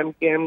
MKM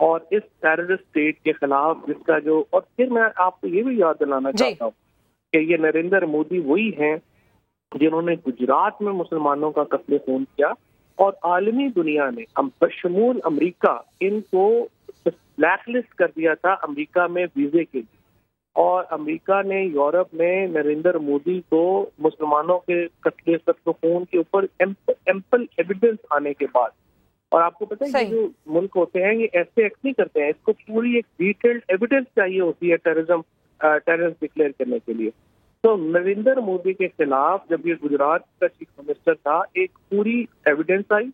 اور اس terrorist state کے خلاف جس کا جو، اور پھر میں آپ کو یہ بھی یاد دلانا چاہتا ہوں کہ یہ نریندر مودی وہی ہیں جنہوں نے گجرات میں مسلمانوں کا قتل خون کیا، اور عالمی دنیا نے بشمول امریکہ ان کو بلیک لسٹ کر دیا تھا امریکہ میں ویزے کے لیے، اور امریکہ نے یورپ میں نریندر مودی کو مسلمانوں کے قتل خون کے اوپر ایمپل ایویڈنس آنے کے بعد، اور آپ کو پتہ ہے یہ جو ملک ہوتے ہیں یہ ایسے ایکٹ نہیں کرتے ہیں، اس کو پوری ایک ڈیٹیلڈ ایویڈنس چاہیے ہوتی ہے ٹیررزم ڈکلیئر کرنے کے لیے۔ تو نریندر مودی کے خلاف جب یہ گجرات کا چیف منسٹر تھا، ایک پوری ایویڈنس آئی،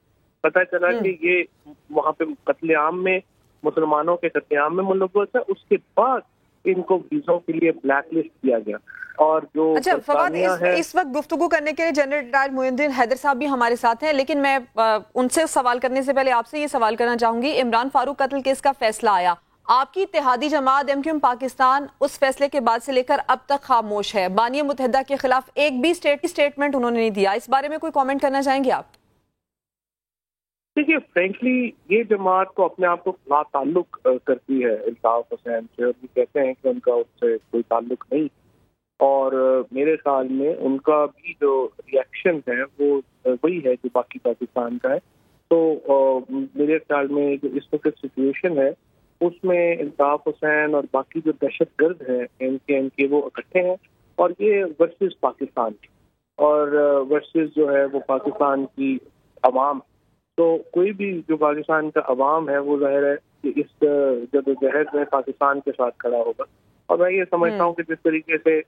پتہ چلا کہ یہ وہاں پہ قتل عام میں، مسلمانوں کے قتل عام میں ملوث ہے، اس کے بعد ان کو ویزوں کے لیے بلیک لسٹ کیا گیا۔ اور جو فواد، اس وقت گفتگو کرنے کے لیے جنرل ریٹائر معین الدین حیدر صاحب بھی ہمارے ساتھ ہیں، لیکن میں ان سے سوال کرنے سے پہلے آپ سے یہ سوال کرنا چاہوں گی، عمران فاروق قتل کیس کا فیصلہ آیا، آپ کی اتحادی جماعت ایم کیو ایم پاکستان اس فیصلے کے بعد سے لے کر اب تک خاموش ہے، بانی متحدہ کے خلاف ایک بھی اسٹیٹمنٹ انہوں نے نہیں دیا، اس بارے میں کوئی کامنٹ کرنا چاہیں گے آپ؟ دیکھیے، فرینکلی یہ جماعت کو اپنے آپ کو لا تعلق کرتی ہے الطاف حسین سے، اور یہ کہتے ہیں کہ ان کا اس سے کوئی تعلق نہیں، اور میرے خیال میں ان کا بھی جو ریئیکشن ہے وہ وہی ہے جو باقی پاکستان کا ہے۔ تو میرے خیال میں جو اس وقت سچویشن ہے اس میں الطاف حسین اور باقی جو دہشت گرد ہیں ان کے وہ اکٹھے ہیں، اور یہ ورسز پاکستان کی، اور ورسز جو ہے وہ پاکستان کی عوام۔ تو کوئی بھی جو پاکستان کا عوام ہے وہ ظاہر ہے کہ اس جدوجہد میں پاکستان کے ساتھ کھڑا ہوگا، اور میں یہ سمجھتا ہوں کہ جس طریقے سے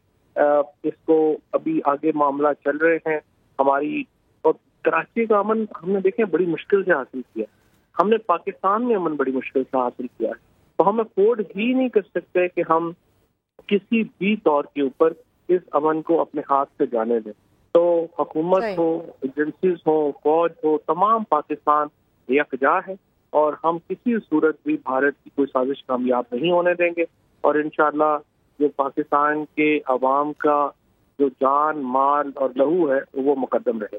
اس کو ابھی آگے معاملہ چل رہے ہیں ہماری، اور کراچی کا امن ہم نے دیکھیں بڑی مشکل سے حاصل کیا، ہم نے پاکستان میں امن بڑی مشکل سے حاصل کیا ہے، تو ہم افورڈ ہی نہیں کر سکتے کہ ہم کسی بھی طور کے اوپر اس امن کو اپنے ہاتھ سے جانے دیں۔ تو حکومت ہو، ایجنسیز ہو، فوج ہو، تمام پاکستان یکجا ہے، اور ہم کسی صورت بھی بھارت کی کوئی سازش کامیاب نہیں ہونے دیں گے، اور انشاءاللہ جو پاکستان کے عوام کا جو جان، مال اور لہو ہے وہ مقدم رہے۔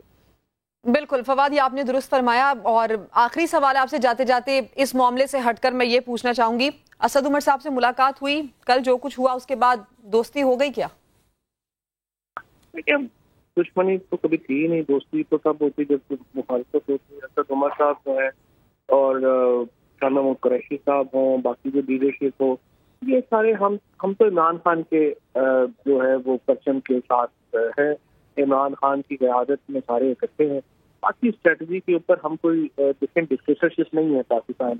بالکل فواد، یہ آپ نے درست فرمایا، اور آخری سوال آپ سے جاتے جاتے اس معاملے سے ہٹ کر میں یہ پوچھنا چاہوں گی، اسد عمر صاحب سے ملاقات ہوئی کل، جو کچھ ہوا اس کے بعد دوستی ہو گئی کیا؟ دشمنی تو کبھی تھی نہیں، دوستی تو تب ہوتی جب مخالفت ہوتی ہے۔ اسد عمر صاحب جو ہے اور شاہ محمود قریشی صاحب ہوں، باقی جو لیڈرشپ ہو، یہ سارے ہم تو عمران خان کے جو ہے وہ پرچم کے ساتھ ہے، عمران خان کی قیادت میں سارے اکٹھے ہیں، باقی اسٹریٹجی کے اوپر ہم کوئی ڈفرینٹ ڈسکشنشپ نہیں ہے پاکستان۔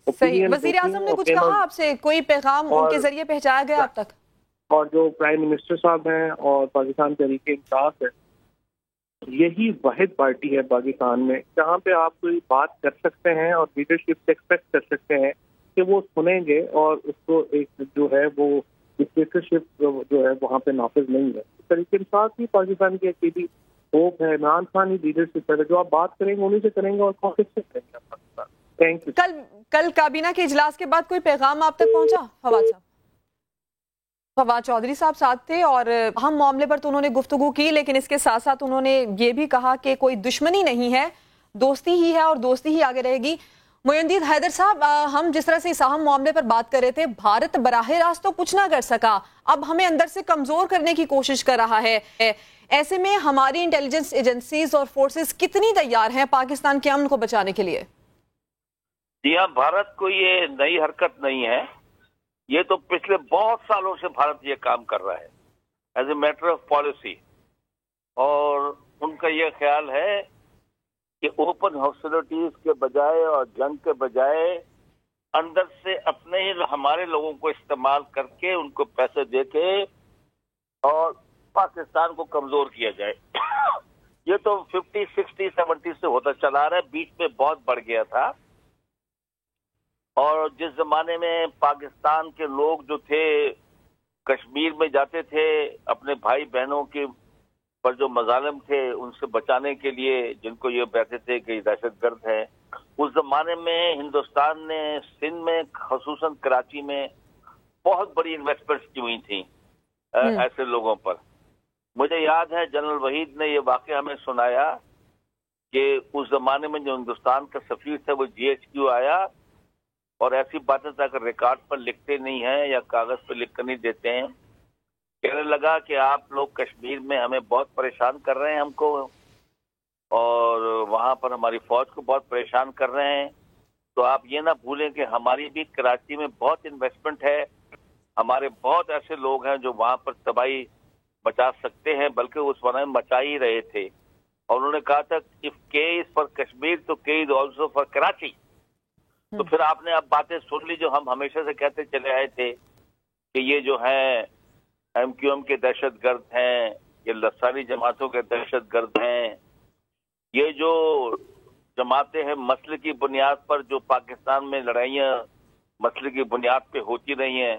صحیح، وزیر اعظم نے کچھ کہا آپ سے؟ کوئی پیغام ان کے ذریعے پہنچایا گیا اب تک؟ اور جو پرائم منسٹر صاحب ہیں اور پاکستان تحریک انصاف ہے، یہی واحد پارٹی ہے پاکستان میں جہاں پہ آپ کوئی بات کر سکتے ہیں اور لیڈرشپ سے ایکسپیکٹ کر سکتے ہیں کہ وہ سنیں گے، اور اس کو ایک جو ہے وہ ڈکٹیٹرشپ جو ہے وہاں پہ نافذ نہیں ہے۔ تحریک انصاف ہی پاکستان کی اکیلی ہوپ ہے، عمران خان ہی لیڈرشپ ہے، جو آپ بات کریں گے انہیں سے کریں گے اور کانفیڈنس سے کریں گے پاکستان۔ Thank you. کل کابینہ کے اجلاس کے بعد کوئی پیغام آپ تک پہنچا فواد صاحب؟ فواد چودھری صاحب ساتھ تھے، اور اہم معاملے پر تو انہوں نے گفتگو کی، لیکن اس کے ساتھ ساتھ انہوں نے یہ بھی کہا کہ کوئی دشمنی نہیں ہے، دوستی ہی ہے، اور دوستی ہی آگے رہے گی۔ معین الدین حیدر صاحب، ہم جس طرح سے اس اہم معاملے پر بات کر رہے تھے، بھارت براہ راست تو کچھ نہ کر سکا، اب ہمیں اندر سے کمزور کرنے کی کوشش کر رہا ہے، ایسے میں ہماری انٹیلیجنس ایجنسیز اور فورسز کتنی تیار ہیں پاکستان کے امن کو بچانے کے لیے؟ جی ہاں، بھارت کو یہ نئی حرکت نہیں ہے، یہ تو پچھلے بہت سالوں سے بھارت یہ کام کر رہا ہے as a matter of policy, اور ان کا یہ خیال ہے کہ اوپن ہاسٹیلٹیز کے بجائے اور جنگ کے بجائے اندر سے اپنے ہی ہمارے لوگوں کو استعمال کر کے ان کو پیسے دے کے اور پاکستان کو کمزور کیا جائے۔ یہ تو 50، 60، 70 سے ہوتا چلا رہا ہے، بیچ میں بہت بڑھ گیا تھا، اور جس زمانے میں پاکستان کے لوگ جو تھے کشمیر میں جاتے تھے اپنے بھائی بہنوں کے پر جو مظالم تھے ان سے بچانے کے لیے، جن کو یہ کہتے تھے کہ دہشت گرد ہے، اس زمانے میں ہندوستان نے سندھ میں خصوصاً کراچی میں بہت بڑی انویسٹمنٹس کی ہوئی تھیں ایسے لوگوں پر۔ مجھے یاد ہے جنرل وحید نے یہ واقعہ ہمیں سنایا کہ اس زمانے میں جو ہندوستان کا سفیر تھا وہ GHQ آیا اور ایسی باتیں اگر ریکارڈ پر لکھتے نہیں ہیں یا کاغذ پہ لکھ کر نہیں دیتے ہیں. کہنے لگا کہ آپ لوگ کشمیر میں ہمیں بہت پریشان کر رہے ہیں ہم کو، اور وہاں پر ہماری فوج کو بہت پریشان کر رہے ہیں. تو آپ یہ نہ بھولیں کہ ہماری بھی کراچی میں بہت انویسٹمنٹ ہے، ہمارے بہت ایسے لوگ ہیں جو وہاں پر تباہی مچا سکتے ہیں، بلکہ اس وقت مچا ہی رہے تھے. اور انہوں نے کہا تھا if K is for Kashmir تو K is also for Karachi. تو پھر آپ نے اب باتیں سن لی جو ہم ہمیشہ سے کہتے چلے آئے تھے کہ یہ جو ہیں ایم کیو ایم کے دہشت گرد ہیں، یہ لسانی جماعتوں کے دہشت گرد ہیں. یہ جو جماعتیں ہیں مسئلے کی بنیاد پر جو پاکستان میں لڑائیاں مسئلے کی بنیاد پہ ہوتی رہی ہیں،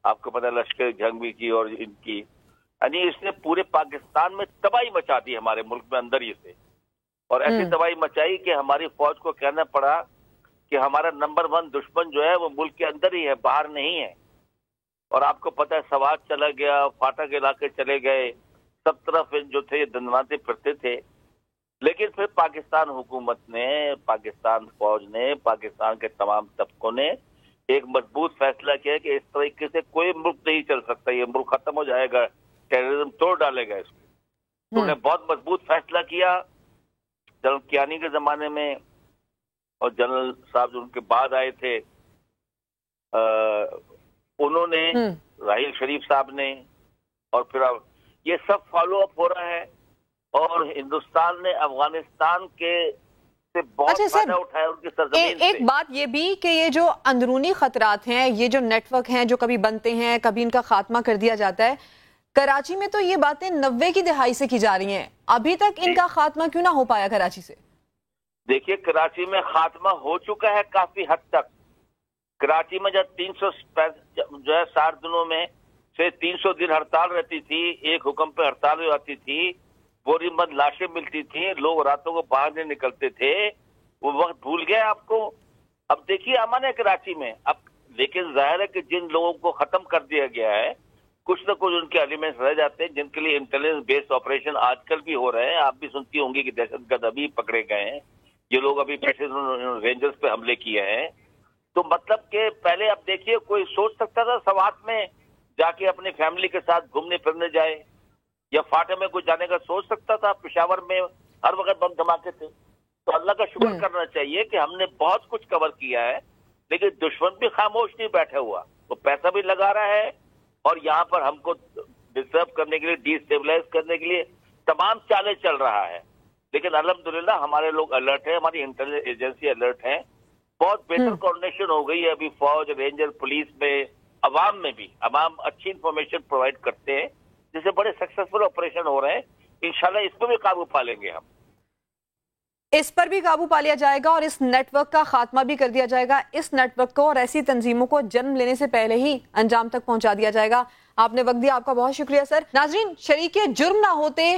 آپ کو پتہ لشکر جنگی کی اور ان کی، یعنی اس نے پورے پاکستان میں تباہی مچا دی ہمارے ملک میں اندر ہی سے. اور ایسی تباہی مچائی کہ ہماری فوج کو کہنا پڑا کہ ہمارا نمبر 1 دشمن جو ہے وہ ملک کے اندر ہی ہے، باہر نہیں ہے. اور آپ کو پتہ ہے سوات چلا گیا، فاٹک علاقے چلے گئے، سب طرف جو تھے یہ دندناتے پھرتے تھے. لیکن پھر پاکستان حکومت نے، پاکستان فوج نے، پاکستان کے تمام طبقوں نے ایک مضبوط فیصلہ کیا کہ اس طریقے سے کوئی ملک نہیں چل سکتا، یہ ملک ختم ہو جائے گا، ٹیررزم توڑ ڈالے گا اس کو. انہوں نے بہت مضبوط فیصلہ کیا جنرل کیانی کے زمانے میں، اور جنرل صاحب جو ان کے بعد آئے تھے انہوں نے، راحیل شریف صاحب نے، اور پھر اب یہ سب فالو اپ ہو رہا ہے. اور ہندوستان نے افغانستان کے سے بہت فائدہ اٹھایا ان کی سرزمین سے. ایک بات یہ بھی کہ یہ جو اندرونی خطرات ہیں، یہ جو نیٹ ورک ہیں جو کبھی بنتے ہیں کبھی ان کا خاتمہ کر دیا جاتا ہے، کراچی میں تو یہ باتیں 90 کی دہائی سے کی جا رہی ہیں، ابھی تک ان کا خاتمہ کیوں نہ ہو پایا کراچی سے؟ دیکھیے کراچی میں خاتمہ ہو چکا ہے کافی حد تک. کراچی میں جب 60 دنوں میں سے 300 دن ہڑتال رہتی تھی، ایک حکم پہ ہڑتال ہو جاتی تھی، بوری مند لاشیں ملتی تھیں، لوگ راتوں کو باہر نہیں نکلتے تھے، وہ وقت بھول گئے آپ کو. اب دیکھیے امن ہے کراچی میں اب، لیکن ظاہر ہے کہ جن لوگوں کو ختم کر دیا گیا ہے کچھ نہ کچھ ان کے ایلیمنٹس رہ جاتے ہیں جن کے لیے انٹیلیجنس بیسڈ آپریشن آج کل بھی ہو رہے ہیں. آپ بھی سنتی ہوں گی کہ دہشت گرد ابھی پکڑے گئے ہیں، یہ لوگ ابھی پیسے رینجرز پہ حملے کیے ہیں. تو مطلب کہ پہلے اب دیکھیے کوئی سوچ سکتا تھا سوات میں جا کے اپنی فیملی کے ساتھ گھومنے پھرنے جائے، یا فاٹے میں کوئی جانے کا سوچ سکتا تھا؟ پشاور میں ہر وقت بم دھماکے تھے. تو اللہ کا شکر کرنا چاہیے کہ ہم نے بہت کچھ کور کیا ہے، لیکن دشمن بھی خاموش نہیں بیٹھا ہوا، وہ پیسہ بھی لگا رہا ہے، اور یہاں پر ہم کو ڈسٹرب کرنے کے لیے، ڈی اسٹیبلائز کرنے کے لیے تمام چالیں چل رہا ہے. لیکن الحمدللہ ہمارے لوگ الرٹ ہیں، ہماری انٹیلیجنس ایجنسی الرٹ ہیں. بہت بہتر کوآرڈینیشن ہو گئی ہے ابھی فوج، رینجر، پولیس میں، عوام میں بھی. عوام اچھی انفارمیشن پرووائڈ کرتے ہیں جس سے بڑے سکسیسفل آپریشن ہو رہے ہیں. انشاءاللہ اس کو بھی قابو پا لیں گے ہم. اس پر بھی قابو پا لیا جائے گا اور اس نیٹ ورک کا خاتمہ بھی کر دیا جائے گا. اس نیٹ ورک کو اور ایسی تنظیموں کو جنم لینے سے پہلے ہی انجام تک پہنچا دیا جائے گا. آپ نے وقت دیا، آپ کا بہت شکریہ سر. ناظرین، شریک جرم نہ ہوتے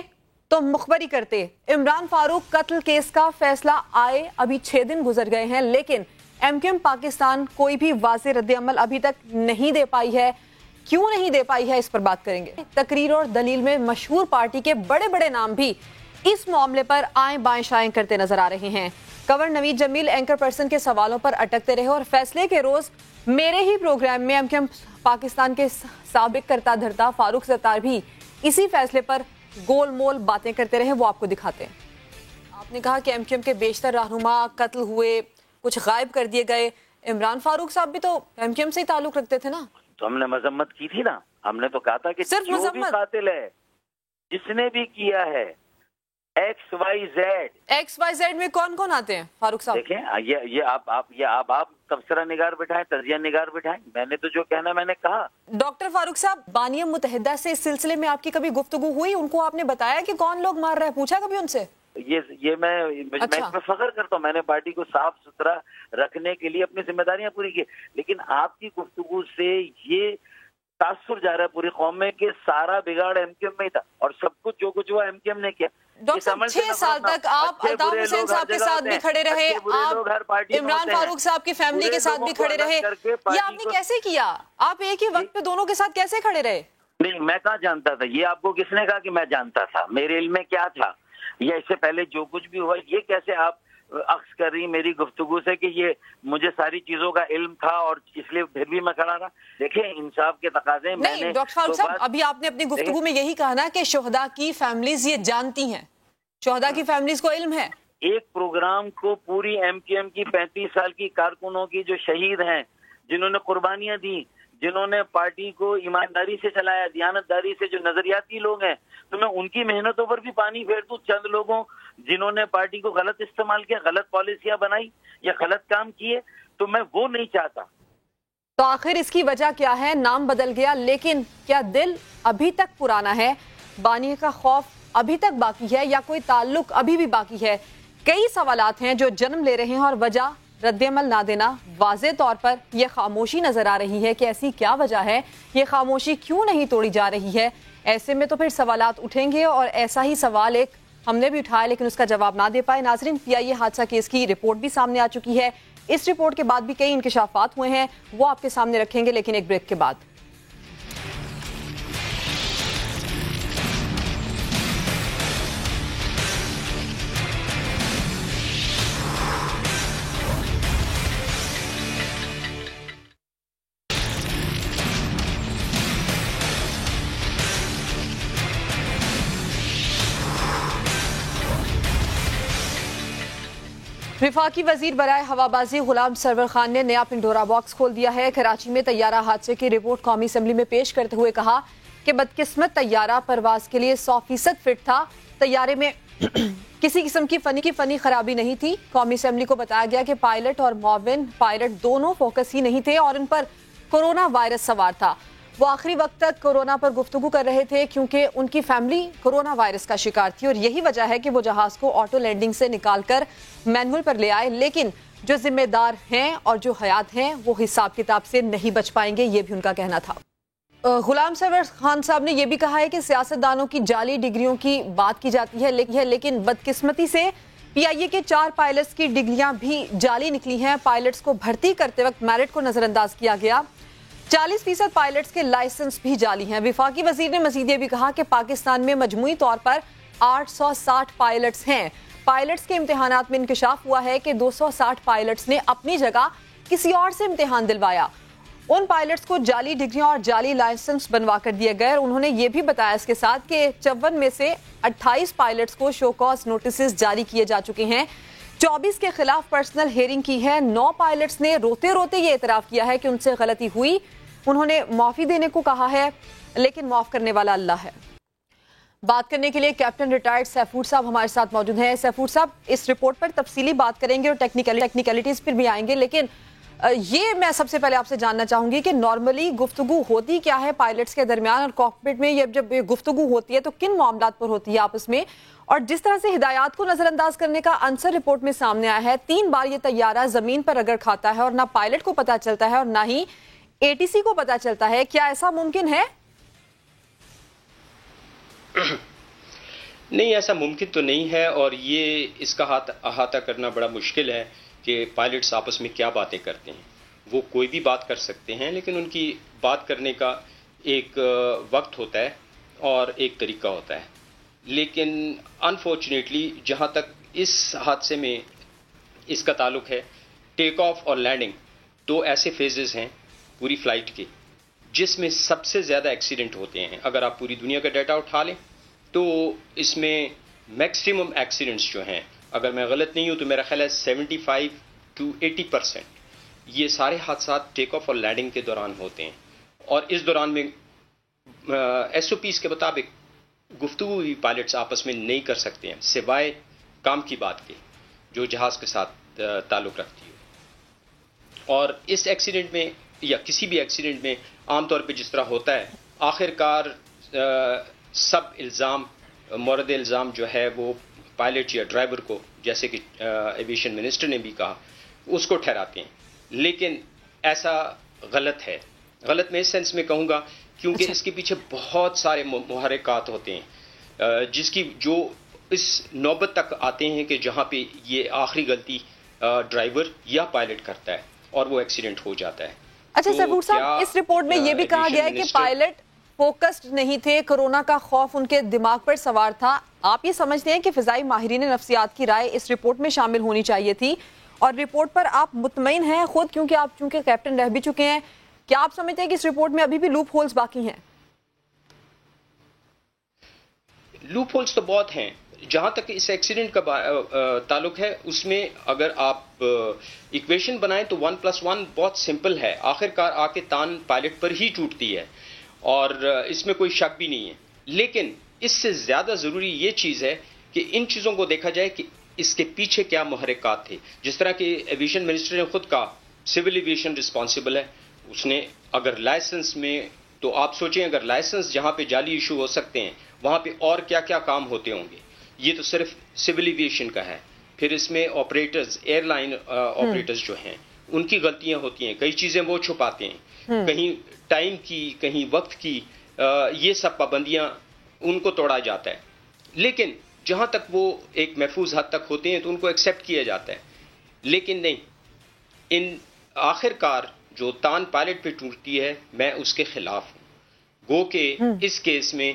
تو مخبری کرتے. عمران فاروق قتل کیس کا فیصلہ آئے ابھی 6 دن گزر گئے ہیں، لیکن ایم کیو ایم پاکستان کوئی بھی واضح رد عمل ابھی تک نہیں دے پائی ہے. کیوں نہیں دے پائی ہے اس پر بات کریں گے. تقریر اور دلیل میں مشہور پارٹی کے بڑے بڑے نام بھی اس معاملے پر آئیں بائیں شائیں کرتے نظر آ رہے ہیں. گورنر نوید جمیل اینکر پرسن کے سوالوں پر اٹکتے رہے اور فیصلے کے روز میرے ہی پروگرام میں ایم کیو ایم پاکستان کے سابق کرتا دھرتا فاروق ستار بھی اسی فیصلے پر گول مول باتیں کرتے رہے. وہ آپ کو دکھاتے ہیں. آپ نے کہا کہ ایم کیو ایم کے بیشتر رہنما قتل ہوئے، کچھ غائب کر دیے گئے. عمران فاروق صاحب بھی تو ایم کیو ایم سے ہی تعلق رکھتے تھے نا. تو ہم نے مذمت کی تھی نا، ہم نے تو کہا تھا کہ صرف جو بھی قاتل ہے، جس نے بھی کیا ہے، ایکس وائی زیڈ میں کون کون آتے ہیں فاروق صاحب؟ دیکھیں یہ آپ تبصرہ نگار بٹھائیں، تجزیہ نگار بٹھائیں. میں نے تو جو کہنا میں نے کہا. ڈاکٹر فاروق صاحب، بانی متحدہ سے اس سلسلے میں آپ کی کبھی گفتگو ہوئی؟ ان کو آپ نے بتایا کہ کون لوگ مار رہے ہیں؟ پوچھا کبھی ان سے؟ یہ میں اس پہ فخر کرتا ہوں. میں نے پارٹی کو صاف ستھرا رکھنے کے لیے اپنی ذمہ داریاں پوری کی، لیکن آپ کی گفتگو سے یہ تاثر جا رہا ہے پوری قوم میں کہ سارا بگاڑ ایم کیو ایم میں ہی تھا اور سب کچھ جو کچھ ہوا ایم کیو ایم نے کیا. ڈاکٹر صاحب 6 سال تک آپ الطاف حسین صاحب کے ساتھ بھی کھڑے رہے، آپ عمران فاروق صاحب کی فیملی کے ساتھ بھی کھڑے رہے. یہ آپ نے کیسے کیا؟ آپ ایک ہی وقت پہ دونوں کے ساتھ کیسے کھڑے رہے؟ نہیں، میں کہاں جانتا تھا. یہ آپ کو کس نے کہا کہ میں جانتا تھا؟ میرے علم میں کیا تھا؟ یا اس سے پہلے جو کچھ بھی ہوا یہ کیسے آپ عکس کر رہی میری گفتگو سے کہ یہ مجھے ساری چیزوں کا علم تھا اور اس لیے پھر بھی میں کھڑا رہا. دیکھیں انصاف کے تقاضے. نہیں ڈاکٹر فاروق صاحب، ابھی آپ نے اپنی گفتگو میں یہی کہا نا کہ شہداء کی فیملیز یہ جانتی ہیں، شہداء کی فیملیز کو علم ہے. ایک پروگرام کو پوری ایم کیو ایم کی 35 سال کی کارکنوں کی جو شہید ہیں، جنہوں نے قربانیاں دی، جنہوں نے پارٹی کو ایمانداری سے چلایا، دیانتداری سے، جو نظریاتی لوگ ہیں، تو میں ان کی محنتوں پر بھی پانی پھیر دوں چند لوگوں جنہوں نے پارٹی کو غلط استعمال کیا، غلط پالیسیاں بنائی یا غلط کام کیے، تو میں وہ نہیں چاہتا. تو آخر اس کی وجہ کیا ہے؟ نام بدل گیا لیکن کیا دل ابھی تک پرانا ہے؟ بانی کا خوف ابھی تک باقی ہے یا کوئی تعلق ابھی بھی باقی ہے؟ کئی سوالات ہیں جو جنم لے رہے ہیں اور وجہ رد عمل نہ دینا. واضح طور پر یہ خاموشی نظر آ رہی ہے کہ ایسی کیا وجہ ہے، یہ خاموشی کیوں نہیں توڑی جا رہی ہے؟ ایسے میں تو پھر سوالات اٹھیں گے اور ایسا ہی سوال ایک ہم نے بھی اٹھایا لیکن اس کا جواب نہ دے پائے. ناظرین، PIA حادثہ کیس کی رپورٹ بھی سامنے آ چکی ہے. اس رپورٹ کے بعد بھی کئی انکشافات ہوئے ہیں، وہ آپ کے سامنے رکھیں گے لیکن ایک بریک کے بعد. وفاقی وزیر برائے ہوابازی غلام سرور خان نے نیا پنڈورا باکس کھول دیا ہے. کراچی میں طیارہ حادثے کی رپورٹ قومی اسمبلی میں پیش کرتے ہوئے کہا کہ بدقسمت طیارہ پرواز کے لیے 100% فٹ تھا. طیارے میں کسی قسم کی فنی خرابی نہیں تھی. قومی اسمبلی کو بتایا گیا کہ پائلٹ اور معاون پائلٹ دونوں فوکس ہی نہیں تھے اور ان پر کورونا وائرس سوار تھا. وہ آخری وقت تک کورونا پر گفتگو کر رہے تھے کیونکہ ان کی فیملی کورونا وائرس کا شکار تھی اور یہی وجہ ہے کہ وہ جہاز کو آٹو لینڈنگ سے نکال کر مینول پر لے آئے. لیکن جو ذمہ دار ہیں اور جو حیات ہیں وہ حساب کتاب سے نہیں بچ پائیں گے، یہ بھی ان کا کہنا تھا. غلام سرور خان صاحب نے یہ بھی کہا ہے کہ سیاستدانوں کی جعلی ڈگریوں کی بات کی جاتی ہے لیکن بدقسمتی سے PIA کے 4 پائلٹس کی ڈگریاں بھی جعلی نکلی ہیں. پائلٹس کو بھرتی کرتے وقت میرٹ کو نظر انداز کیا گیا. 40% پائلٹس کے لائسنس بھی جعلی ہیں. وفاقی وزیر نے مزید یہ بھی کہا کہ پاکستان میں مجموعی طور پر 860 پائلٹس ہیں. پائلٹس کے امتحانات میں انکشاف ہوا ہے کہ 260 پائلٹس نے اپنی جگہ کسی اور سے امتحان دلوایا. ان پائلٹس کو جعلی ڈگریاں اور جعلی لائسنس بنوا کر دیے گئے. انہوں نے یہ بھی بتایا اس کے ساتھ کہ 54 میں سے 28 پائلٹس کو شو کاز نوٹسز جاری کیے جا چکے ہیں. 24 کے خلاف پرسنل ہیئرنگ کی ہے. 9 پائلٹس نے روتے روتے یہ اعتراف کیا ہے کہ ان سے غلطی ہوئی. انہوں نے معافی دینے کو کہا ہے لیکن معاف کرنے والا اللہ ہے. بات کرنے کے لیے کیپٹن ریٹائرڈ سیفور صاحب ہمارے ساتھ موجود ہیں. سیفور صاحب، اس رپورٹ پر تفصیلی بات کریں گے اور ٹیکنیکلٹیز پر بھی آئیں گے، لیکن یہ میں سب سے پہلے آپ سے جاننا چاہوں گی کہ نارملی گفتگو ہوتی کیا ہے پائلٹس کے درمیان اور کاکپٹ میں جب گفتگو ہوتی ہے تو کن معاملات پر ہوتی ہے آپس میں؟ اور جس طرح سے ہدایات کو نظر انداز کرنے کا عنصر رپورٹ میں سامنے آیا ہے، 3 بار یہ طیارہ زمین پر رگڑ کھاتا ہے اور نہ پائلٹ کو پتا چلتا ہے اور نہ ہی ATC کو پتا چلتا ہے. کیا ایسا ممکن ہے؟ نہیں، ایسا ممکن تو نہیں ہے اور یہ اس کا احاطہ کرنا بڑا مشکل ہے کہ پائلٹس آپس میں کیا باتیں کرتے ہیں. وہ کوئی بھی بات کر سکتے ہیں لیکن ان کی بات کرنے کا ایک وقت ہوتا ہے اور ایک طریقہ ہوتا ہے. لیکن انفارچونیٹلی جہاں تک اس حادثے میں اس کا تعلق ہے، ٹیک آف اور لینڈنگ 2 ایسے فیزز ہیں پوری فلائٹ کے جس میں سب سے زیادہ ایکسیڈنٹ ہوتے ہیں. اگر آپ پوری دنیا کا ڈیٹا اٹھا لیں تو اس میں میکسیمم ایکسیڈنٹس جو ہیں، اگر میں غلط نہیں ہوں تو میرا خیال ہے 75 to 80% یہ سارے حادثات ٹیک آف اور لینڈنگ کے دوران ہوتے ہیں. اور اس دوران میں SOPs کے مطابق گفتگو بھی پائلٹس آپس میں نہیں کر سکتے ہیں سوائے کام کی بات کے جو جہاز کے ساتھ تعلق رکھتی ہے. اور اس ایکسیڈنٹ میں یا کسی بھی ایکسیڈنٹ میں عام طور پہ جس طرح ہوتا ہے، آخر کار سب الزام مورد الزام جو ہے وہ پائلٹ یا ڈرائیور کو، جیسے کہ ایویشن منسٹر نے بھی کہا، اس کو ٹھہراتے ہیں. لیکن ایسا غلط ہے. غلط میں اس سینس میں کہوں گا کیونکہ اس کے پیچھے بہت سارے محرکات ہوتے ہیں جو اس نوبت تک آتے ہیں کہ جہاں پہ یہ آخری غلطی ڈرائیور یا پائلٹ کرتا ہے اور وہ ایکسیڈنٹ ہو جاتا ہے. اچھا سیفور صاحب، اس رپورٹ میں یہ بھی کہا گیا ہے کہ فوکسڈ نہیں تھے, کورونا کا خوف ان کے دماغ پر سوار تھا. آپ یہ سمجھتے ہیں کہ فضائی ماہرین نفسیات کی رائے اس رپورٹ میں شامل ہونی چاہیے تھی, اور رپورٹ پر آپ مطمئن ہیں خود کیونکہ آپ چونکہ کیپٹن رہ بھی چکے ہیں, کیا آپ سمجھتے ہیں کہ اس رپورٹ میں ابھی بھی لوپ ہولز باقی ہیں؟ لوپ ہولز تو بہت ہیں. جہاں تک اس ایکسیڈنٹ کا تعلق ہے, اس میں اگر آپ ایکویشن بنائیں تو 1+1 بہت سمپل ہے. آخرکار آ کے تان پائلٹ پر ہی ٹوٹتی ہے اور اس میں کوئی شک بھی نہیں ہے. لیکن اس سے زیادہ ضروری یہ چیز ہے کہ ان چیزوں کو دیکھا جائے کہ اس کے پیچھے کیا محرکات تھے. جس طرح کہ ایویشن منسٹر نے خود کہا سول ایویشن رسپانسبل ہے. اس نے اگر لائسنس میں, تو آپ سوچیں اگر لائسنس جہاں پہ جعلی ایشو ہو سکتے ہیں وہاں پہ اور کیا کیا کام ہوتے ہوں گے. یہ تو صرف سول ایویشن کا ہے. پھر اس میں آپریٹرز, ایئر لائن آپریٹرز جو ہیں ان کی غلطیاں ہوتی ہیں. کئی چیزیں وہ چھپاتے ہیں, کہیں ٹائم کی, کہیں وقت کی, یہ سب پابندیاں ان کو توڑا جاتا ہے. لیکن جہاں تک وہ ایک محفوظ حد تک ہوتے ہیں تو ان کو ایکسیپٹ کیا جاتا ہے. لیکن نہیں, ان آخرکار جو تان پائلٹ پہ ٹوٹتی ہے میں اس کے خلاف ہوں. گو کہ اس کیس میں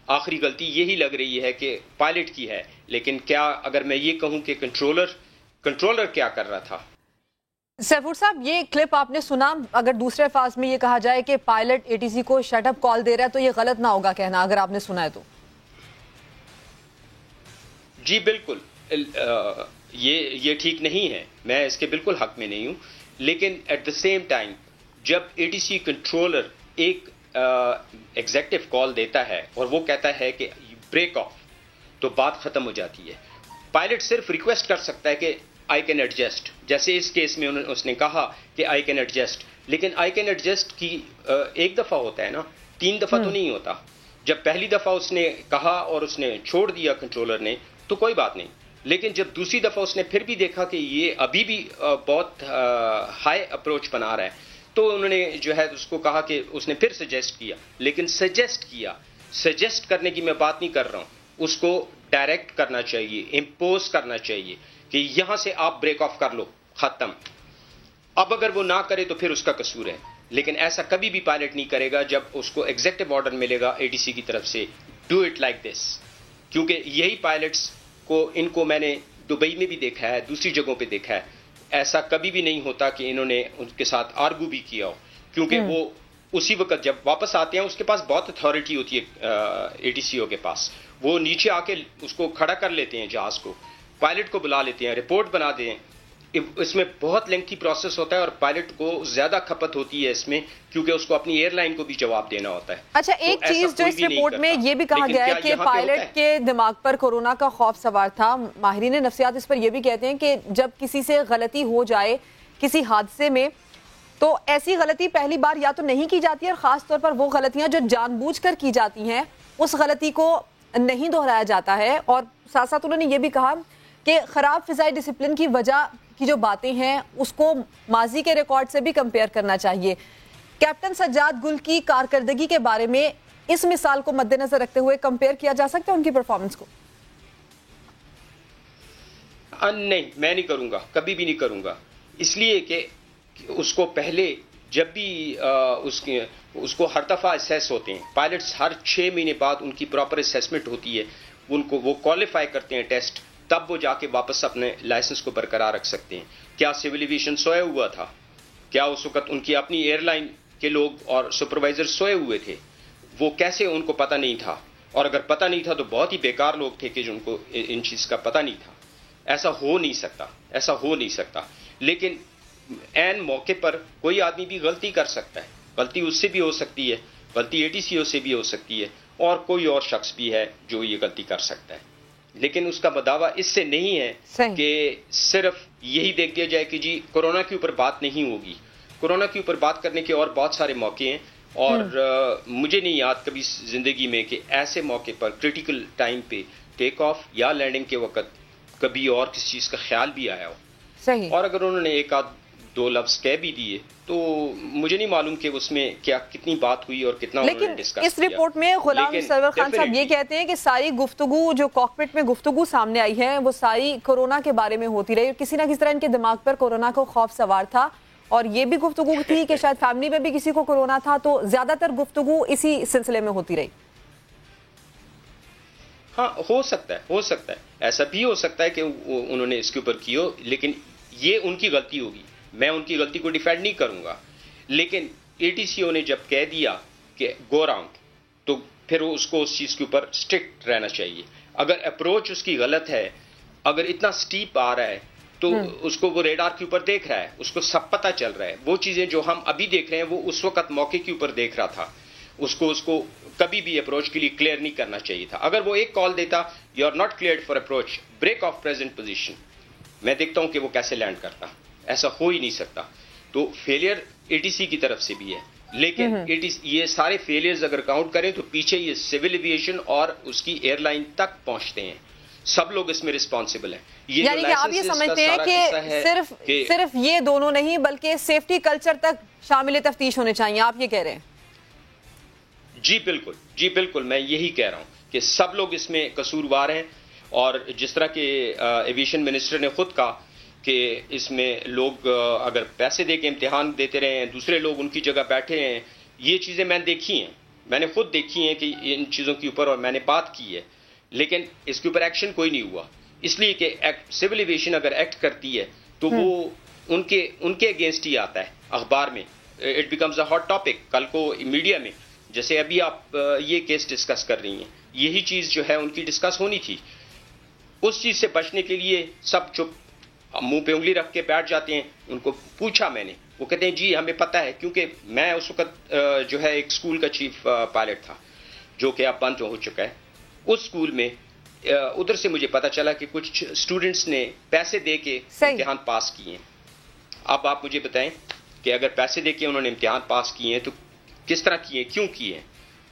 آخری غلطی یہی لگ رہی ہے کہ پائلٹ کی ہے. لیکن کیا اگر میں یہ کہوں کہ کنٹرولر کیا کر رہا تھا؟ سیفور صاحب, یہ کلپ آپ نے سنا, اگر دوسرے الفاظ میں یہ کہا جائے کہ پائلٹ ATC کو شٹ اپ کال دے رہا ہے تو یہ غلط نہ ہوگا کہنا, اگر آپ نے سنا ہے تو؟ جی بالکل, یہ ٹھیک نہیں ہے, میں اس کے بالکل حق میں نہیں ہوں. لیکن ایٹ دا سیم ٹائم جب ATC کنٹرولر ایک ایگزیکٹو کال دیتا ہے اور وہ کہتا ہے کہ بریک آف, تو بات ختم ہو جاتی ہے. پائلٹ صرف ریکویسٹ کر سکتا ہے کہ آئی کین ایڈجسٹ, جیسے اس کیس میں اس نے کہا کہ آئی کین ایڈجسٹ. لیکن آئی کین ایڈجسٹ کی ایک دفعہ ہوتا ہے نا, 3 دفعہ تو نہیں ہوتا. جب پہلی دفعہ اس نے کہا اور اس نے چھوڑ دیا کنٹرولر نے تو کوئی بات نہیں. لیکن جب دوسری دفعہ اس نے پھر بھی دیکھا کہ یہ ابھی بھی بہت ہائی اپروچ بنا رہا ہے تو انہوں نے جو ہے اس کو کہا کہ اس نے پھر سجیسٹ کیا. لیکن سجیسٹ کرنے کی میں بات نہیں کر رہا ہوں, اس کو ڈائریکٹ کرنا چاہیے, امپوز کرنا چاہیے کہ یہاں سے آپ بریک آف کر لو, ختم. اب اگر وہ نہ کرے تو پھر اس کا قصور ہے. لیکن ایسا کبھی بھی پائلٹ نہیں کرے گا جب اس کو ایگزیکٹو آرڈر ملے گا ATC کی طرف سے, ڈو اٹ لائک دس. کیونکہ یہی پائلٹس کو, ان کو میں نے دبئی میں بھی دیکھا ہے, دوسری جگہوں پہ دیکھا ہے, ایسا کبھی بھی نہیں ہوتا کہ انہوں نے ان کے ساتھ آرگو بھی کیا ہو. کیونکہ وہ اسی وقت جب واپس آتے ہیں اس کے پاس بہت اتھارٹی ہوتی ہے ATCO کے پاس, وہ نیچے آ کے اس کو کھڑا کر لیتے ہیں جہاز کو, پائلٹ کو بلا لیتے ہیں, رپورٹ بنا دیں. اس میں بہت لینتھی پروسیس ہوتا ہے اور پائلٹ کو زیادہ کھپت ہوتی ہے اس میں, کیونکہ اس کو اپنی ایئر لائن کو بھی جواب دینا ہوتا ہے. اچھا, ایک چیز جو اس رپورٹ میں یہ بھی کہا گیا ہے کہ پائلٹ کے دماغ پر کورونا کا خوف سوار تھا. ماہرین نفسیات اس پر یہ بھی کہتے ہیں کہ جب کسی سے غلطی ہو جائے کسی حادثے میں تو ایسی غلطی پہلی بار یا تو نہیں کی جاتی ہے, اور خاص طور پر وہ غلطیاں جو جان بوجھ کر کی جاتی ہیں اس غلطی کو نہیں دہرایا جاتا ہے. اور ساتھ ساتھ انہوں نے یہ بھی کہا کہ خراب فضائی ڈسپلن کی وجہ کی جو باتیں ہیں اس کو ماضی کے ریکارڈ سے بھی کمپیئر کرنا چاہیے. کیپٹن سجاد گل کی کارکردگی کے بارے میں اس مثال کو مد نظر رکھتے ہوئے کمپیئر کیا جا سکتا ہے ان کی پرفارمنس کو؟ نہیں, میں نہیں کروں گا, کبھی بھی نہیں کروں گا. اس لیے کہ اس کو پہلے جب بھی اس کو ہر دفعہ اسیس ہوتے ہیں پائلٹس, ہر 6 مہینے بعد ان کی پراپر اسیسمنٹ ہوتی ہے, ان کو وہ کوالیفائی کرتے ہیں ٹیسٹ, تب وہ جا کے واپس اپنے لائسنس کو برقرار رکھ سکتے ہیں. کیا سول ایویشن سویا ہوا تھا؟ کیا اس وقت ان کی اپنی ایئر لائن کے لوگ اور سپروائزر سوئے ہوئے تھے؟ وہ کیسے ان کو پتہ نہیں تھا؟ اور اگر پتہ نہیں تھا تو بہت ہی بیکار لوگ تھے کہ جن کو ان چیز کا پتہ نہیں تھا. ایسا ہو نہیں سکتا. لیکن عین موقع پر کوئی آدمی بھی غلطی کر سکتا ہے, غلطی اس سے بھی ہو سکتی ہے, غلطی ATCO سے بھی ہو سکتی ہے, اور کوئی اور شخص بھی ہے جو یہ غلطی کر سکتا ہے. لیکن اس کا مداوع اس سے نہیں ہے کہ صرف یہی دیکھ دیا جائے کہ جی کورونا کے اوپر بات نہیں ہوگی. کورونا کے اوپر بات کرنے کے اور بہت سارے موقع ہیں, اور مجھے نہیں یاد کبھی زندگی میں کہ ایسے موقع پر کریٹیکل ٹائم پہ ٹیک آف یا لینڈنگ کے وقت کبھی اور کسی چیز کا خیال بھی آیا ہو. صحیح. اور اگر انہوں نے ایک آدھ 2 لفظ کہہ بھی دیے تو مجھے نہیں معلوم کہ اس میں کیا کتنی بات ہوئی اور کتنا انہوں نے ڈسکس کیا. لیکن اس رپورٹ میں غلام سرور خان صاحب یہ کہتے ہیں کہ ساری گفتگو جو کاکپٹ میں گفتگو سامنے آئی ہے وہ ساری کورونا کے بارے میں ہوتی رہی, اور کسی نہ کسی طرح ان کے دماغ پر کورونا کو خوف سوار تھا, اور یہ بھی گفتگو تھی کہ شاید فیملی میں بھی کسی کو کورونا تھا، تو زیادہ تر گفتگو اسی سلسلے میں ہوتی رہی۔ ہاں ہو سکتا ہے ایسا بھی ہو سکتا ہے کہ انہوں نے اس کے اوپر کی ہو، لیکن یہ ان کی غلطی ہوگی، میں ان کی غلطی کو ڈیفینڈ نہیں کروں گا، لیکن اے ٹی سی او نے جب کہہ دیا کہ گو اراؤنڈ تو پھر اس کو اس چیز کے اوپر اسٹرکٹ رہنا چاہیے۔ اگر اپروچ اس کی غلط ہے، اگر اتنا سٹیپ آ رہا ہے تو اس کو وہ ریڈار کے اوپر دیکھ رہا ہے، اس کو سب پتہ چل رہا ہے، وہ چیزیں جو ہم ابھی دیکھ رہے ہیں وہ اس وقت موقع کے اوپر دیکھ رہا تھا، اس کو کبھی بھی اپروچ کے لیے کلیئر نہیں کرنا چاہیے تھا۔ اگر وہ ایک کال دیتا you are not cleared for approach, break off present position, میں دیکھتا ہوں کہ وہ کیسے لینڈ کرتا، ایسا ہو ہی نہیں سکتا۔ تو فیلئر اے ٹی سی کی طرف سے بھی ہے، لیکن یہ سارے فیلئرز اگر کاؤنٹ کریں تو پیچھے یہ سول ایویشن اور اس کی ایئر لائن تک پہنچتے ہیں، سب لوگ اس میں رسپانسبل ہیں۔ یعنی کہ آپ یہ سمجھتے ہیں کہ صرف یہ دونوں نہیں بلکہ سیفٹی کلچر تک شامل تفتیش ہونے چاہیے، آپ یہ کہہ رہے ہیں؟ جی بالکل میں یہی کہہ رہا ہوں کہ سب لوگ اس میں قصوروار ہیں، اور جس طرح کہ ایویشن منسٹر نے خود کہا کہ اس میں لوگ اگر پیسے دے کے امتحان دیتے رہے ہیں، دوسرے لوگ ان کی جگہ بیٹھے ہیں، یہ چیزیں میں نے دیکھی ہیں، میں نے خود دیکھی ہیں کہ ان چیزوں کے اوپر، اور میں نے بات کی ہے، لیکن اس کے اوپر ایکشن کوئی نہیں ہوا، اس لیے کہ سول ایویشن اگر ایکٹ کرتی ہے تو وہ ان کے اگینسٹ ہی آتا ہے، اخبار میں it becomes a hot topic, کل کو میڈیا میں، جیسے ابھی آپ یہ کیس ڈسکس کر رہی ہیں، یہی چیز جو ہے ان کی ڈسکس ہونی تھی۔ اس چیز سے بچنے کے لیے سب چپ منہ پہ انگلی رکھ کے بیٹھ جاتے ہیں۔ ان کو پوچھا میں نے، وہ کہتے ہیں جی ہمیں پتہ ہے، کیونکہ میں اس وقت جو ہے ایک اسکول کا چیف پائلٹ تھا جو کہ اب بند ہو چکا ہے، اس اسکول میں ادھر سے مجھے پتا چلا کہ کچھ اسٹوڈنٹس نے پیسے دے کے امتحان پاس کیے ہیں۔ اب آپ مجھے بتائیں کہ اگر پیسے دے کے انہوں نے امتحان پاس کیے ہیں تو کس طرح کیے، کیوں کیے ہیں؟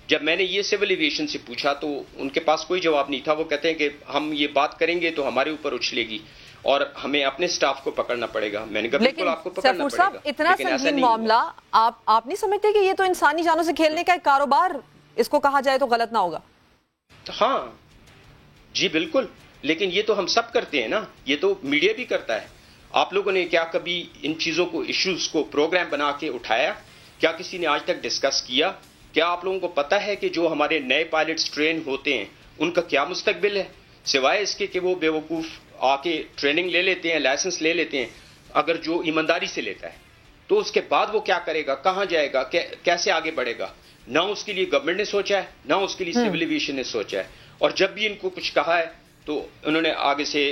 جب میں نے یہ سول ایویشن سے پوچھا تو ان کے پاس کوئی جواب نہیں تھا، وہ کہتے ہیں کہ ہم یہ بات کریں گے تو ہمارے اوپر اچھلے گی اور ہمیں اپنے سٹاف کو پکڑنا پڑے گا۔ میں نے کہا بالکل آپ کو پکڑنا پڑے گا، اتنا سنگین معاملہ آپ نہیں سمجھتے کہ یہ تو انسانی جانوں سے کھیلنے کا ایک کاروبار اس کو کہا جائے تو غلط نہ ہوگا؟ ہاں جی بالکل، لیکن یہ تو ہم سب کرتے ہیں نا، یہ تو میڈیا بھی کرتا ہے۔ آپ لوگوں نے کیا کبھی ان چیزوں کو، ایشوز کو پروگرام بنا کے اٹھایا؟ کیا کسی نے آج تک ڈسکس کیا؟ کیا آپ لوگوں کو پتہ ہے کہ جو ہمارے نئے پائلٹس ٹرین ہوتے ہیں ان کا کیا مستقبل ہے، سوائے اس کے کہ وہ بے وقوف آ کے ٹریننگ لے لیتے ہیں، لائسنس لے لیتے ہیں؟ اگر جو ایمانداری سے لیتا ہے تو اس کے بعد وہ کیا کرے گا، کہاں جائے گا، کیسے آگے بڑھے گا؟ نہ اس کے لیے گورنمنٹ نے سوچا ہے، نہ اس کے لیے سول ایویشن نے سوچا ہے، اور جب بھی ان کو کچھ کہا ہے تو انہوں نے آگے سے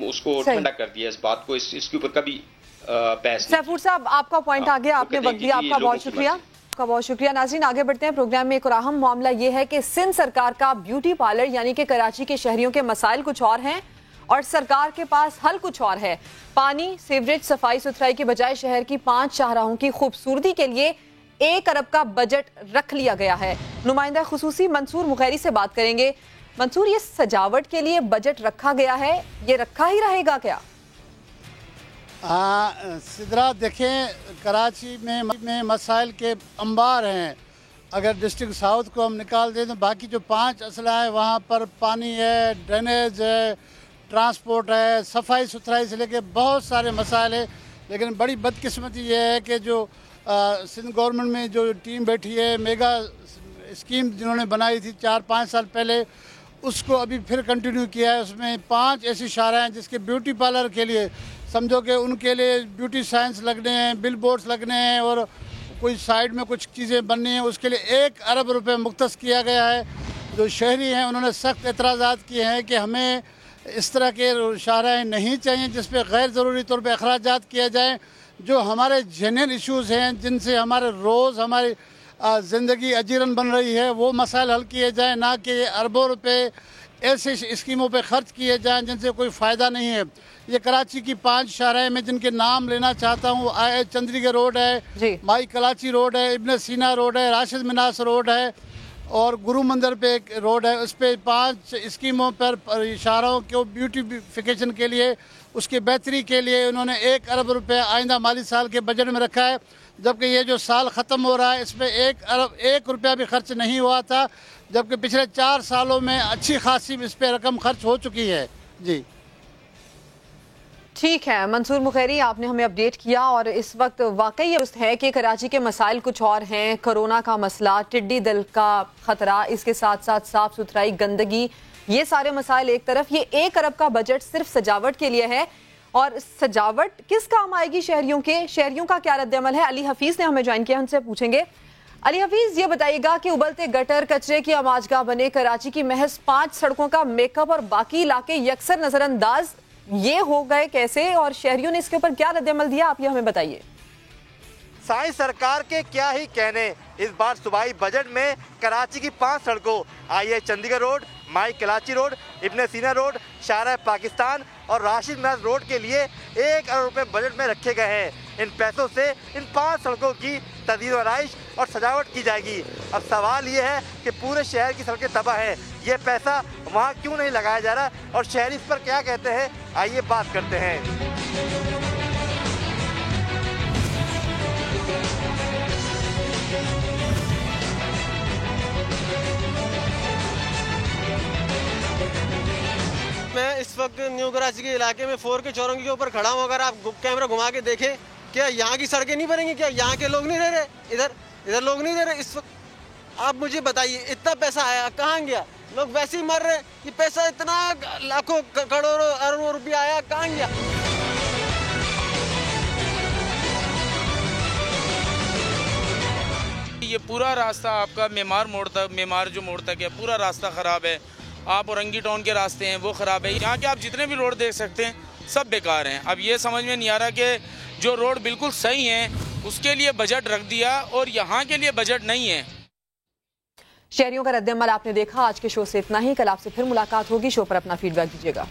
اس کو ٹھنڈا کر دیا، اس بات کو، اس کے اوپر کبھی بحث نہیں۔ سیفور صاحب آپ کا پوائنٹ آ گیا، آپ نے وقت دیا، آپ کا بہت شکریہ، آپ کا بہت شکریہ۔ ناظرین آگے بڑھتے ہیں پروگرام میں۔ ایک اور اہم معاملہ یہ ہے کہ سندھ سرکار کا بیوٹی پارلر یعنی کہ کراچی کے شہریوں کے مسائل کچھ اور ہیں اور سرکار کے پاس حل کچھ اور ہے۔ پانی، سیوریج، صفائی ستھرائی کی بجائے شہر کی 5 شاہراہوں کی خوبصورتی کے لیے 1 ارب کا بجٹ رکھ لیا گیا ہے۔ نمائندہ خصوصی منصور مغیری سے بات کریں گے۔ منصور، یہ سجاوٹ کے لیے بجٹ رکھا گیا ہے، یہ رکھا ہی رہے گا کیا؟ سدرا دیکھیں، کراچی میں مسائل کے انبار ہیں۔ اگر ڈسٹرکٹ ساؤتھ کو ہم نکال دیں تو باقی جو 5 اضلاع ہیں وہاں پر پانی ہے، ڈرینیج ہے، ٹرانسپورٹ ہے، صفائی ستھرائی سے لے کے بہت سارے مسائل ہیں۔ لیکن بڑی بدقسمتی یہ ہے کہ جو سندھ گورنمنٹ میں جو ٹیم بیٹھی ہے، میگا اسکیم جنہوں نے بنائی تھی 4-5 سال پہلے، اس کو ابھی پھر کنٹینیو کیا ہے۔ اس میں 5 ایسی شاہراہ ہیں جس کے بیوٹی پارلر کے لیے سمجھو کہ ان کے لیے بیوٹی سائنس لگنے ہیں، بل بورڈز لگنے ہیں، اور کوئی سائیڈ میں کچھ چیزیں بننی ہیں، اس کے لیے 1 ارب روپے مختص کیا گیا ہے۔ جو شہری ہیں انہوں نے سخت اعتراضات کیے ہیں کہ ہمیں اس طرح کے شاہراہیں نہیں چاہیے جس پہ غیر ضروری طور پہ اخراجات کیے جائیں۔ جو ہمارے جینئن ایشوز ہیں جن سے ہمارے روز ہماری زندگی اجیرن بن رہی ہے، وہ مسائل حل کیے جائیں، نہ کہ اربوں روپے ایسے اسکیموں پہ خرچ کیے جائیں جن سے کوئی فائدہ نہیں ہے۔ یہ کراچی کی 5 شاہراہیں میں جن کے نام لینا چاہتا ہوں، چندریگہ روڈ ہے، مائی کلاچی روڈ ہے، ابن سینا روڈ ہے، راشد مناس روڈ ہے، اور گرو مندر پہ ایک روڈ ہے۔ اس پہ 5 اسکیموں پر شاہراہوں کو بیوٹیفیکیشن کے لیے، اس کی بہتری کے لیے انہوں نے 1 ارب روپے آئندہ مالی سال کے بجٹ میں رکھا ہے، جبکہ یہ جو سال ختم ہو رہا ہے اس پہ 1 روپیہ بھی خرچ نہیں ہوا تھا، جبکہ پچھلے 4 سالوں میں اچھی خاصی اس پہ رقم خرچ ہو چکی ہے۔ جی ٹھیک ہے منصور مغیری، آپ نے ہمیں اپڈیٹ کیا، اور اس وقت واقعی یہ درست ہے کہ کراچی کے مسائل کچھ اور ہیں، کورونا کا مسئلہ، ٹڈی دل کا خطرہ، اس کے ساتھ ساتھ صاف ستھرائی، گندگی، یہ سارے مسائل ایک طرف۔ یہ 1 ارب کا بجٹ صرف سجاوٹ کے لیے ہے، اور سجاوٹ کس کام آئے گی شہریوں کے؟ شہریوں کا کیا رد عمل ہے؟ علی حفیظ نے ہمیں جوائن کیا، ان سے پوچھیں گے۔ علی حفیظ، یہ بتائیے گا کہ ابلتے گٹر کچرے کی آماجگاہ بنے کراچی کی محض 5 سڑکوں کا میک اپ اور باقی علاقے یکسر نظر انداز یہ ہو گئے کیسے، اور شہریوں نے اس کے اوپر کیا رد عمل دیا، آپ یہ ہمیں بتائیے۔ سائنس سرکار کے کیا ہی کہنے، اس بار صوبائی بجٹ میں کراچی کی 5 سڑکوں آئی اے چندی گڑھ روڈ، مائی کلاچی روڈ، ابن سینا روڈ، شارع پاکستان اور راشد محض روڈ کے لیے 1 ارب روپے بجٹ میں رکھے گئے ہیں۔ ان پیسوں سے ان 5 سڑکوں کی تجدید و آرائش اور سجاوٹ کی جائے گی۔ اب سوال یہ ہے کہ پورے شہر کی سڑکیں تباہ ہیں، یہ پیسہ وہاں کیوں نہیں لگایا جا رہا، اور شہری اس پر کیا کہتے ہیں، آئیے بات کرتے ہیں۔ میں اس وقت نیو کراچی کے علاقے میں 4 کے چورنگی کے اوپر کھڑا ہوں۔ اگر آپ کیمرہ گھما کے دیکھیں، کیا یہاں کی سڑکیں نہیں بنیں گی؟ کیا یہاں کے لوگ نہیں رہ رہے؟ ادھر لوگ نہیں رہ رہے اس وقت؟ آپ مجھے بتائیے، اتنا پیسہ آیا کہاں گیا؟ لوگ ویسے ہی مر رہے، یہ پیسہ اتنا لاکھوں کروڑوں اربوں روپیہ آیا کہاں گیا؟ یہ پورا راستہ آپ کا معمار جو موڑ تک ہے، پورا راستہ خراب ہے۔ آپ اورنگی ٹاؤن کے راستے ہیں وہ خراب ہے، یہاں کے آپ جتنے بھی روڈ دیکھ سکتے ہیں سب بیکار ہیں۔ اب یہ سمجھ میں نہیں آ رہا کہ جو روڈ بالکل صحیح ہیں اس کے لیے بجٹ رکھ دیا اور یہاں کے لیے بجٹ نہیں ہے۔ شہریوں کا رد عمل آپ نے دیکھا۔ آج کے شو سے اتنا ہی، کل آپ سے پھر ملاقات ہوگی۔ شو پر اپنا فیڈ بیک دیجیے گا۔